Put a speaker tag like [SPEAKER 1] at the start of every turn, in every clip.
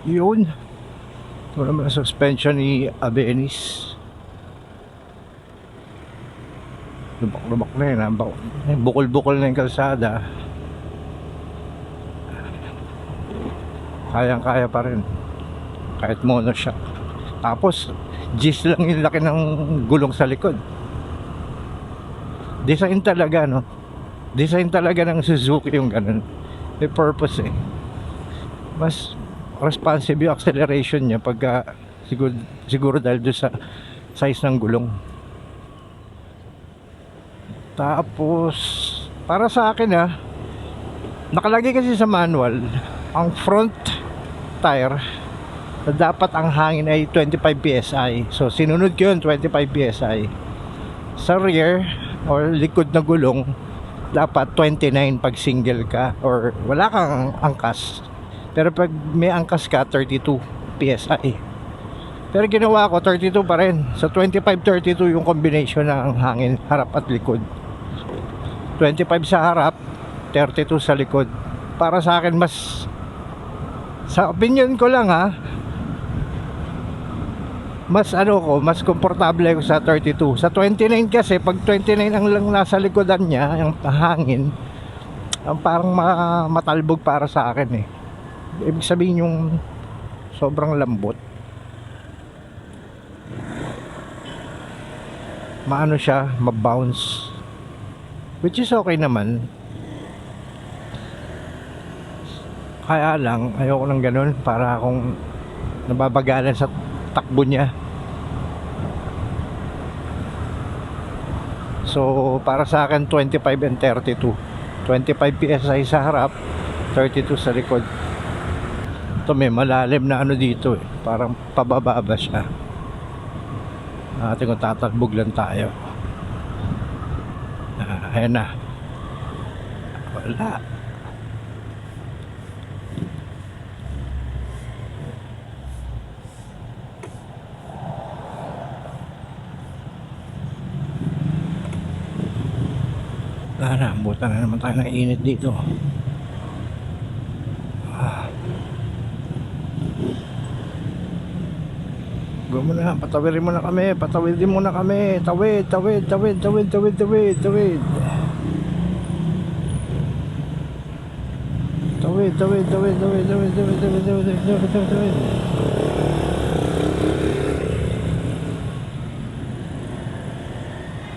[SPEAKER 1] Yun. Ito naman ang suspension ni Abenis. Lubak-lubak na yun. Bukol-bukol na yung kalsada. Kayang-kaya pa rin. Kahit mono siya. Tapos, G's lang yung laki ng gulong sa likod. Design talaga, no? Design talaga ng Suzuki yung ganun. May purpose eh. Mas responsive yung acceleration niya pagka siguro dahil doon sa size ng gulong. Tapos para sa akin nakalagay kasi sa manual ang front tire na dapat ang hangin ay 25 psi. So sinunod ko yun, 25 psi. Sa rear or likod na gulong dapat 29 pag single ka or wala kang angkas. Pero pag may angkas ka, 32 PSI. Pero ginawa ko, 32 pa rin. So 25-32 yung combination ng hangin, harap at likod. 25 sa harap, 32 sa likod. Para sa akin, sa opinion ko lang mas komportable ako sa 32. Sa 29 kasi, pag 29 ang lang nasa likodan niya, yung hangin, parang matalbog para sa akin eh. Ibig sabihin yung sobrang lambot, maano siya, mabounce, which is okay naman. Kaya lang ayoko ng ganun, para akong nababagalan sa takbo niya. So para sa akin 25 and 32, 25 psi sa harap, 32 sa likod. Ito may malalim na dito eh, parang pababa siya. Natin kung tatalbog lang tayo. Ayan na. Wala. Buta na naman tayo ng init dito. Go muna, patawirin mo na kami, patawidin mo na kami. Tawid. Tawid.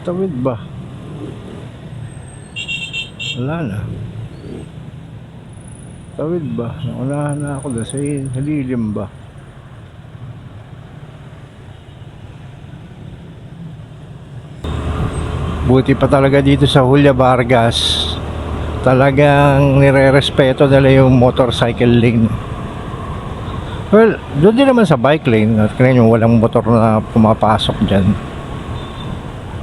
[SPEAKER 1] Tawid ba? Wala na. Tawid ba? Naunahan na ako kasi halilim ba? Buti pa talaga dito sa Julia Vargas, talagang nire-respeto nila yung motorcycle lane. Well, doon din naman sa bike lane, at kaya yung walang motor na pumapasok dyan.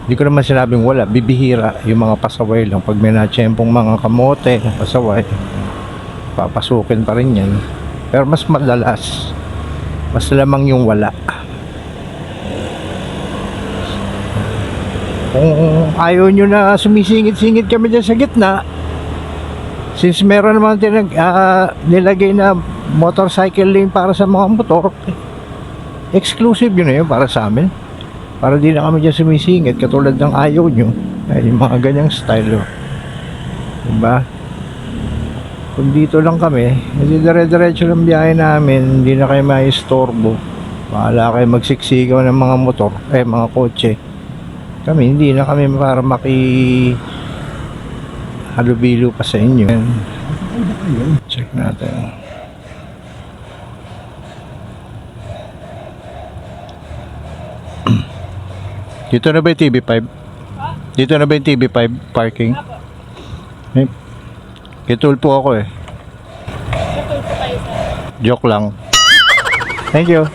[SPEAKER 1] Hindi ko naman sinabing wala, bibihira yung mga pasaway lang. Pag may natsyempong mga kamote, pasaway, papasukin pa rin yan. Pero mas madalas, mas lamang yung wala. Kung ayaw nyo na sumisingit-singit kami dyan sa gitna, since meron naman nilagay na motorcycle lane para sa mga motor, exclusive yun na yun para sa amin. Para di na kami dyan sumisingit katulad ng ayaw nyo. Ay, yung mga ganyang style. Diba? Kung dito lang kami, kasi dire-diretso ng biyahe namin, hindi na kayo maistorbo. Bahala kayo magsiksigaw ng mga motor, mga kotse. Kami, hindi na kami para halubilo pa sa inyo. Check natin. Dito na ba yung TV5? Dito na ba yung TV5 parking? Kitul po ako eh.
[SPEAKER 2] Kitul po kayo, sir.
[SPEAKER 1] Joke lang. Thank you.